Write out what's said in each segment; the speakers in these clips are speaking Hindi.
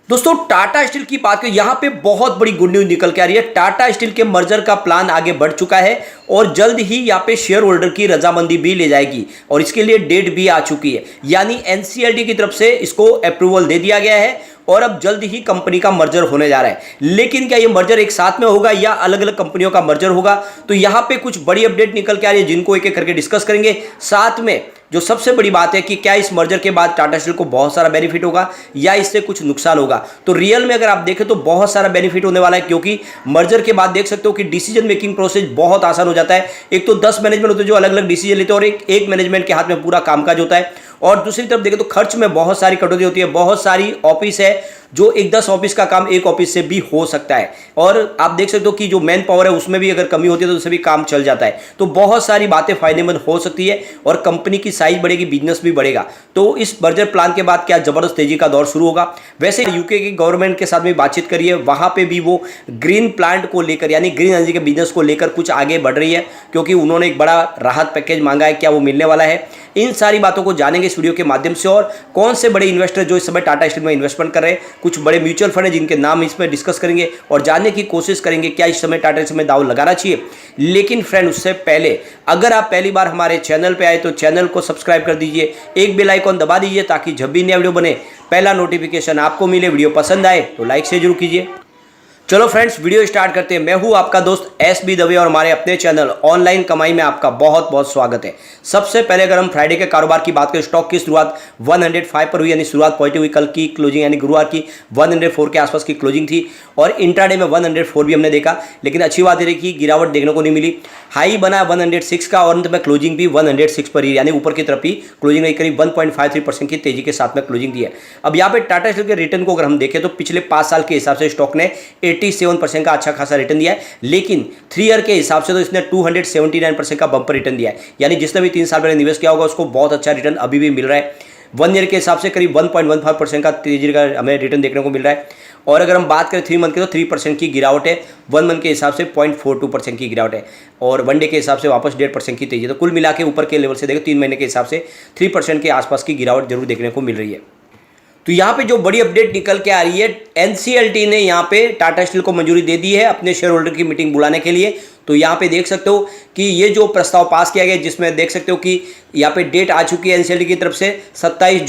दोस्तों टाटा स्टील की बात करें, यहां पे बहुत बड़ी गुड न्यूज निकल के आ रही है। टाटा स्टील के मर्जर का प्लान आगे बढ़ चुका है और जल्द ही यहां पे शेयर होल्डर की रजामंदी भी ले जाएगी और इसके लिए डेट भी आ चुकी है। यानी एनसीएलटी की तरफ से इसको अप्रूवल दे दिया गया है और अब जल्द ही कंपनी का मर्जर होने जा रहा है। लेकिन क्या ये मर्जर एक साथ में होगा या अलग अलग कंपनियों का मर्जर होगा, तो यहां पे कुछ बड़ी अपडेट निकल के आ रही है जिनको एक एक करके डिस्कस करेंगे। साथ में जो सबसे बड़ी बात है कि क्या इस मर्जर के बाद टाटा स्टील को बहुत सारा बेनिफिट होगा या इससे कुछ नुकसान होगा। तो रियल में अगर आप देखें तो बहुत सारा बेनिफिट होने वाला है, क्योंकि मर्जर के बाद देख सकते हो कि डिसीजन मेकिंग प्रोसेस बहुत आसान हो जाता है। एक तो 10 मैनेजमेंट होते हैं जो अलग अलग डिसीजन लेते हैं और एक मैनेजमेंट के हाथ में पूरा कामकाज होता है। और दूसरी तरफ देखें तो खर्च में बहुत सारी कटौती होती है। बहुत सारी ऑफिस है जो एक 10 ऑफिस का काम एक ऑफिस से भी हो सकता है और आप देख सकते हो कि जो मैन पावर है उसमें भी अगर कमी होती है तो उससे भी काम चल जाता है। तो बहुत सारी बातें फायदेमंद हो सकती है और कंपनी की साइज बढ़ेगी, बिजनेस भी बढ़ेगा। तो इस मर्जर प्लान के बाद क्या जबरदस्त तेजी का दौर शुरू होगा। वैसे यूके की गवर्नमेंट के साथ भी बातचीत करी है, वहां पे भी वो ग्रीन प्लांट को लेकर यानी ग्रीन एनर्जी के बिजनेस को लेकर कुछ आगे बढ़ रही है, क्योंकि उन्होंने एक बड़ा राहत पैकेज मांगा है। क्या वो मिलने वाला है, इन सारी बातों को जानेंगे इस वीडियो के माध्यम से। और कौन से बड़े इन्वेस्टर जो इस समय टाटा स्टील में इन्वेस्टमेंट कर रहे हैं, कुछ बड़े म्यूचुअल फंड है जिनके नाम इसमें डिस्कस करेंगे और जानने की कोशिश करेंगे क्या इस समय टाटा स्टील में दाव लगाना चाहिए। लेकिन फ्रेंड उससे पहले अगर आप पहली बार हमारे चैनल पे आए तो चैनल को सब्सक्राइब कर दीजिए, एक बेल आइकॉन दबा दीजिए ताकि जब भी नया वीडियो बने पहला नोटिफिकेशन आपको मिले। वीडियो पसंद आए तो लाइक से जरूर कीजिए। चलो फ्रेंड्स वीडियो स्टार्ट करते हैं। मैं हूं आपका दोस्त एसबी दवे और हमारे अपने चैनल ऑनलाइन कमाई में आपका बहुत बहुत स्वागत है। सबसे पहले अगर हम फ्राइडे के कारोबार की बात करें, स्टॉक की शुरुआत 105 पर हुई, यानी शुरुआत पॉजिटिव हुई। कल की क्लोजिंग यानी गुरुवार की 104 के आसपास की क्लोजिंग थी और इंट्राडे में 104 भी हमने देखा। लेकिन अच्छी बात है कि गिरावट देखने को नहीं मिली। हाई बना 106 का और अंत में क्लोजिंग भी 106 पर ही, यानी ऊपर की तरफ ही क्लोजिंग रही। करीब 1.53% की तेजी के साथ में क्लोजिंग दी है। अब यहाँ पे टाटा स्टील के रिटर्न को अगर हम देखें तो पिछले 5 साल के हिसाब से स्टॉक ने 87% का अच्छा खासा रिटर्न दिया है। लेकिन 3 ईयर के हिसाब से तो इसने 279% का बंपर रिटर्न दिया है, यानी जिसने भी 3 साल पहले निवेश किया होगा उसको बहुत अच्छा रिटर्न अभी भी मिल रहा है। 1 ईयर के हिसाब से करीब 1.15% का तेजी का हमें रिटर्न देखने को मिल रहा है। और अगर हम बात करें 3 मंथ की तो 3% की गिरावट है। 1 मंथ के हिसाब से 0.42% की गिरावट है और 1 डे के हिसाब से वापस 1.5% की तेजी। तो कुल मिला के ऊपर के लेवल से देखो 3 महीने के हिसाब से 3% के आसपास की गिरावट जरूर देखने को मिल रही है। तो यहाँ पे जो बड़ी अपडेट निकल के आ रही है, एनसीएलटी ने यहाँ पे टाटा स्टील को मंजूरी दे दी है अपने शेयर होल्डर की मीटिंग बुलाने के लिए। तो यहाँ पे देख सकते हो कि ये जो प्रस्ताव पास किया गया जिसमें देख सकते हो कि यहाँ पे डेट आ चुकी है एनसीएलटी की तरफ से 27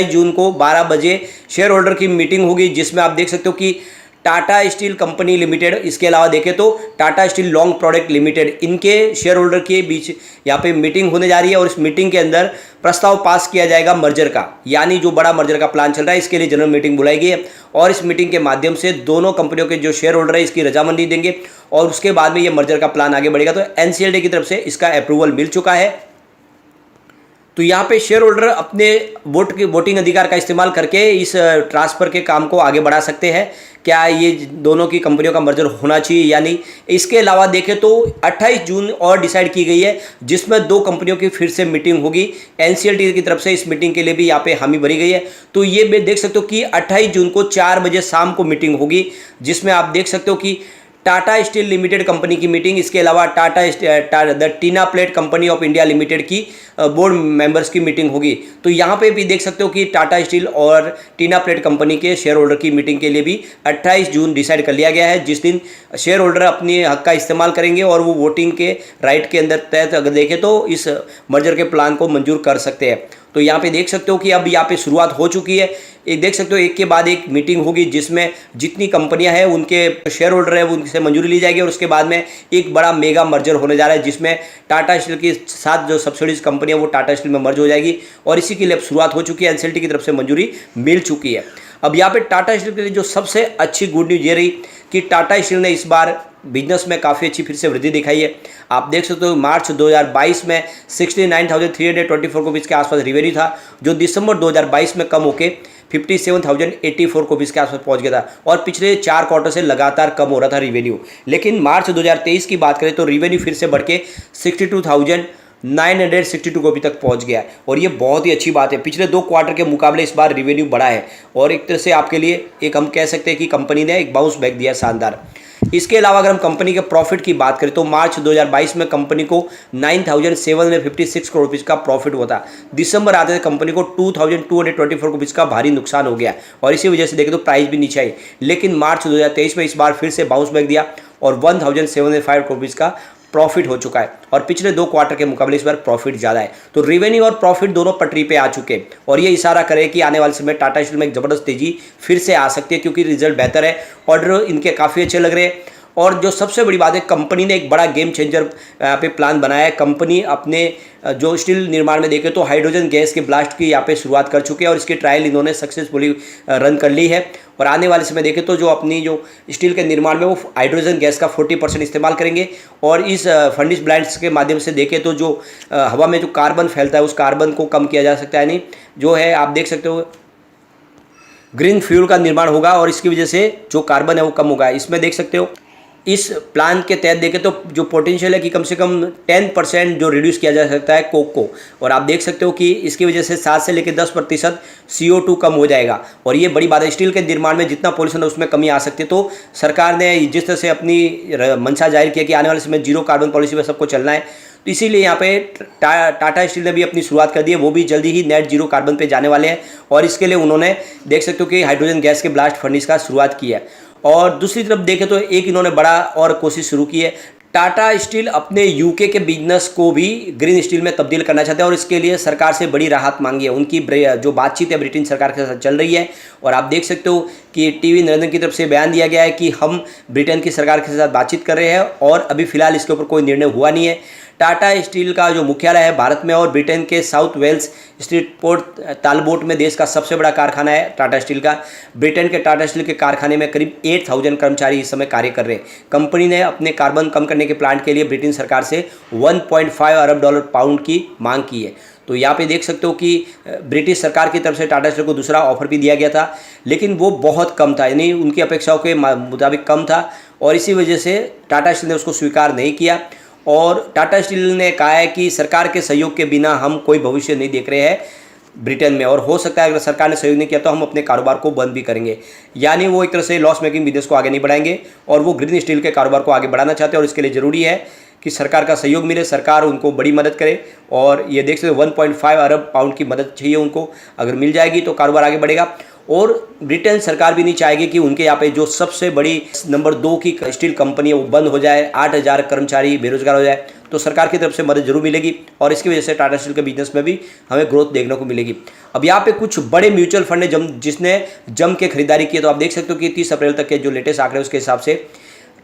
जून को 12 बजे शेयर होल्डर की मीटिंग होगी, जिसमें आप देख सकते हो कि टाटा स्टील कंपनी लिमिटेड, इसके अलावा देखें तो Tata steel long product limited, इनके शेयर होल्डर के बीच यहाँ पे मीटिंग होने जा रही है और इस मीटिंग के अंदर प्रस्ताव पास किया जाएगा मर्जर का। यानी जो बड़ा मर्जर का प्लान चल रहा है इसके लिए जनरल मीटिंग बुलाई गई है और इस मीटिंग के माध्यम से दोनों कंपनियों के जो शेयर होल्डर है इसकी रजामंदी देंगे और उसके बाद में ये मर्जर का प्लान आगे बढ़ेगा। तो एनसीएलटी की तरफ से इसका अप्रूवल मिल चुका है। तो यहाँ पे शेयर होल्डर अपने वोटिंग अधिकार का इस्तेमाल करके इस ट्रांसफर के काम को आगे बढ़ा सकते हैं। क्या ये दोनों की कंपनियों का मर्जर होना चाहिए या नहीं। इसके अलावा देखें तो 28 जून और डिसाइड की गई है, जिसमें 2 कंपनियों की फिर से मीटिंग होगी। एनसीएलटी की तरफ से इस मीटिंग के लिए भी यहाँ पे हामी भरी गई है। तो ये भी देख सकते हो कि 28 जून को 4 बजे शाम को मीटिंग होगी, जिसमें आप देख सकते हो कि टाटा स्टील लिमिटेड कंपनी की मीटिंग, इसके अलावा the Tina plate company of India limited की बोर्ड मेंबर्स की मीटिंग होगी। तो यहाँ पे भी देख सकते हो कि टाटा स्टील और टीना प्लेट कंपनी के शेयर होल्डर की मीटिंग के लिए भी 28 जून डिसाइड कर लिया गया है, जिस दिन शेयर होल्डर अपने हक का इस्तेमाल करेंगे और वो वोटिंग के राइट के अंदर तहत अगर देखें तो इस मर्जर के प्लान को मंजूर कर सकते हैं। तो यहाँ पे देख सकते हो कि अब यहाँ पे शुरुआत हो चुकी है। एक देख सकते हो एक के बाद एक मीटिंग होगी, जिसमें जितनी कंपनियां हैं उनके शेयर होल्डर है उनसे मंजूरी ली जाएगी और उसके बाद में एक बड़ा मेगा मर्जर होने जा रहा है, जिसमें टाटा स्टील के साथ जो सब्सिडीज कंपनियां वो टाटा स्टील में मर्ज हो जाएगी और इसी के लिए अब शुरुआत हो चुकी है। एनसीएलटी की तरफ से मंजूरी मिल चुकी है। अब यहाँ पे टाटा स्टील के लिए जो सबसे अच्छी गुड न्यूज ये रही कि टाटा स्टील ने इस बार बिजनेस में काफ़ी अच्छी फिर से वृद्धि दिखाई है। आप देख सकते हो मार्च 2022 में 69,324 को बीच के आसपास रिवेन्यू था, जो दिसंबर 2022 में कम होकर 57,084 को बीच के आसपास पहुंच गया था और पिछले 4 क्वार्टर से लगातार कम हो रहा था रिवेन्यू। लेकिन मार्च 2023 की बात करें तो रिवेन्यू फिर से बढ़ के 962 करोड़ तक पहुंच गया है और ये बहुत ही अच्छी बात है। पिछले 2 क्वार्टर के मुकाबले इस बार रिवेन्यू बढ़ा है और एक तरह से आपके लिए एक हम कह सकते हैं कि कंपनी ने एक बाउंस बैक दिया शानदार। इसके अलावा अगर हम कंपनी के प्रॉफिट की बात करें तो मार्च 2022 में कंपनी को 9,756 करोड़ रुपीज़ का प्रॉफिट हुआ था। दिसंबर आते कंपनी को 2,224 करोड़ रुपीज़ का भारी नुकसान हो गया और इसी वजह से देखें तो प्राइस भी नीचे आई। लेकिन मार्च 2023 में इस बार फिर से बाउंस बैक दिया और 1,705 करोड़ रुपीज़ का प्रॉफिट हो चुका है और पिछले 2 क्वार्टर के मुकाबले इस बार प्रॉफिट ज़्यादा है। तो रेवेन्यू और प्रॉफिट दोनों पटरी पे आ चुके हैं और ये इशारा करे कि आने वाले समय टाटा स्टील में एक ज़बरदस्त तेजी फिर से आ सकती है क्योंकि रिजल्ट बेहतर है, ऑर्डर इनके काफ़ी अच्छे लग रहे हैं। और जो सबसे बड़ी बात है, कंपनी ने एक बड़ा गेम चेंजर पे प्लान बनाया है। कंपनी अपने जो स्टील निर्माण में देखें तो हाइड्रोजन गैस के ब्लास्ट की यहाँ पे शुरुआत कर चुके हैं और इसकी ट्रायल इन्होंने सक्सेसफुली रन कर ली है और आने वाले समय देखें तो जो अपनी जो स्टील के निर्माण में वो हाइड्रोजन गैस का 40% इस्तेमाल करेंगे और इस फर्नेस ब्लास्ट के माध्यम से देखें तो जो हवा में जो कार्बन फैलता है उस कार्बन को कम किया जा सकता है। नहीं जो है आप देख सकते हो ग्रीन फ्यूल का निर्माण होगा और इसकी वजह से जो कार्बन है वो कम होगा। इसमें देख सकते हो इस प्लान के तहत देखें तो जो पोटेंशियल है कि कम से कम 10% जो रिड्यूस किया जा सकता है कोक को और आप देख सकते हो कि इसकी वजह से 7 से लेकर 10% CO2 कम हो जाएगा और ये बड़ी बात है। स्टील के निर्माण में जितना पॉल्यूशन है उसमें कमी आ सकती है। तो सरकार ने जिस तरह से अपनी मंशा जाहिर किया कि आने वाले समय जीरो कार्बन पॉलिसी में सबको चलना है, तो इसीलिए यहाँ पे टाटा स्टील ने भी अपनी शुरुआत कर दी है। वो भी जल्दी ही नेट जीरो कार्बन पे जाने वाले हैं और इसके लिए उन्होंने देख सकते हो कि हाइड्रोजन गैस के ब्लास्ट फर्नेस का शुरुआत की है। और दूसरी तरफ देखें तो एक इन्होंने बड़ा और कोशिश शुरू की है। टाटा स्टील अपने यूके के बिजनेस को भी ग्रीन स्टील में तब्दील करना चाहते हैं और इसके लिए सरकार से बड़ी राहत मांगी है। उनकी जो बातचीत है ब्रिटेन सरकार के साथ चल रही है और आप देख सकते हो कि टीवी नरेंद्र की तरफ से बयान दिया गया है कि हम ब्रिटेन की सरकार के साथ बातचीत कर रहे हैं और अभी फिलहाल इसके ऊपर कोई निर्णय हुआ नहीं है। टाटा स्टील का जो मुख्यालय है भारत में और ब्रिटेन के south Wales street port Talbot में देश का सबसे बड़ा कारखाना है टाटा स्टील का। ब्रिटेन के टाटा स्टील के कारखाने में करीब 8,000 कर्मचारी इस समय कार्य कर रहे हैं। कंपनी ने अपने कार्बन कम करने के प्लान के लिए ब्रिटेन सरकार से 1.5 अरब डॉलर पाउंड की मांग की है। तो यहाँ पे देख सकते हो कि ब्रिटिश सरकार की तरफ से टाटा स्टील को दूसरा ऑफर भी दिया गया था लेकिन वो बहुत कम था, यानी उनकी अपेक्षाओं के मुताबिक कम था और इसी वजह से टाटा स्टील ने उसको स्वीकार नहीं किया। और टाटा स्टील ने कहा है कि सरकार के सहयोग के बिना हम कोई भविष्य नहीं देख रहे हैं ब्रिटेन में और हो सकता है अगर सरकार ने सहयोग नहीं किया तो हम अपने कारोबार को बंद भी करेंगे। यानी वो एक तरह से लॉस मेकिंग बिजनेस को आगे नहीं बढ़ाएंगे और वो ग्रीन स्टील के कारोबार को आगे बढ़ाना चाहते हैं और इसके लिए ज़रूरी है कि सरकार का सहयोग मिले, सरकार उनको बड़ी मदद करे और ये देख सकते 1.5 अरब पाउंड की मदद चाहिए उनको, अगर मिल जाएगी तो कारोबार आगे बढ़ेगा। और ब्रिटेन सरकार भी नहीं चाहेगी कि उनके यहाँ पे जो सबसे बड़ी नंबर 2 की स्टील कंपनी है वो बंद हो जाए, 8,000 कर्मचारी बेरोजगार हो जाए। तो सरकार की तरफ से मदद जरूर मिलेगी और इसकी वजह से टाटा स्टील के बिजनेस में भी हमें ग्रोथ देखने को मिलेगी। अब यहाँ पे कुछ बड़े म्यूचुअल फंड ने जिसने जम के खरीदारी की है। तो आप देख सकते हो कि 30 अप्रैल तक के जो लेटेस्ट आंकड़े उसके हिसाब से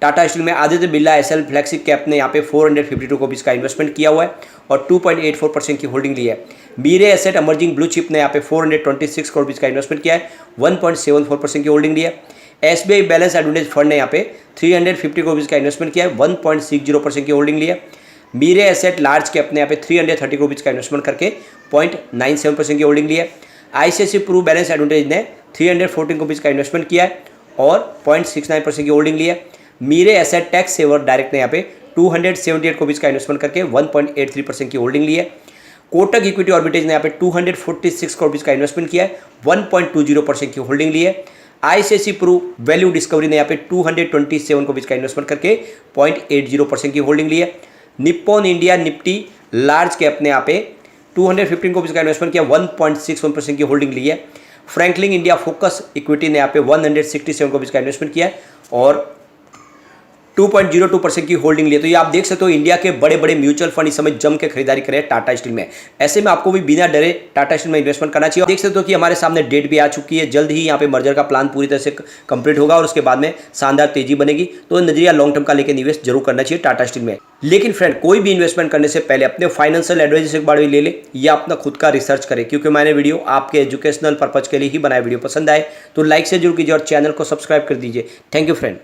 टाटा स्टील में Aditya Birla SL flagship cap ने यहाँ पे 452 करोड़ का इन्वेस्टमेंट किया हुआ है और 2.84% की होल्डिंग ली है। मीरे एसेट इमर्जिंग ब्लू चिप ने यहाँ पे 426 करोड़ का इन्वेस्टमेंट किया है, 1.74% की होल्डिंग ली है। एसबीआई बैलेंस एडवांटेज फंड ने यहाँ पे 350 करोड़ का इन्वेस्टमेंट किया है, 1.60% की होल्डिंग ली है। मीरे एसेट लार्ज कैप ने यहाँ पे 330 करोड़ का इन्वेस्टमेंट करके 0.97% की होल्डिंग ली है। आईसीआईसीआई प्रू बैलेंस एडवांटेज ने 314 करोड़ का इन्वेस्टमेंट किया है और 0.69% की होल्डिंग ली है। मीरे एसेट टैक्स सेवर डायरेक्ट ने यहाँ पे 278 करोड़ का इन्वेस्टमेंट करके 1.83% की होल्डिंग ली है। कोटक इक्विटी ऑर्बिटेज ने यहाँ पे 246 करोड़ का इन्वेस्टमेंट किया है, 1.20% की होल्डिंग ली है। आईसीआईसीआई प्रू वैल्यू डिस्कवरी ने यहाँ पे 227 करोड़ का इन्वेस्टमेंट करके 0.80% की होल्डिंग ली है। Nippon India Nifty large cap ने यहाँ पे 215 करोड़ का इन्वेस्टमेंट किया, 1.61% की होल्डिंग ली है। फ्रैंकलिन इंडिया फोकस इक्विटी ने यहाँ पे 167 करोड़ का इन्वेस्टमेंट किया है और 2.02% की होल्डिंग लिए। तो ये आप देख सकते हो इंडिया के बड़े बड़े म्यूचुअल फंड इस समय जम के खरीदारी कर रहे हैं टाटा स्टील में। ऐसे में आपको भी बिना डरे टाटा स्टील में इन्वेस्टमेंट करना चाहिए। देख सकते हो कि हमारे सामने डेट भी आ चुकी है, जल्द ही यहाँ पे मर्जर का प्लान पूरी तरह से कंप्लीट होगा और उसके बाद में शानदार तेजी बनेगी। तो नजरिया लॉन्ग टर्म का लेकर निवेश जरूर करना चाहिए टाटा स्टील में। लेकिन फ्रेंड, कोई भी इन्वेस्टमेंट करने से पहले अपने फाइनेंशियल एडवाइजर से एक बार भी ले ले या अपना खुद का रिसर्च करें, क्योंकि मैंने वीडियो आपके एजुकेशनल पर्पज के लिए ही बनाया। वीडियो पसंद आए तो लाइक से जरूर कीजिए और चैनल को सब्सक्राइब कर दीजिए। Thank you friend.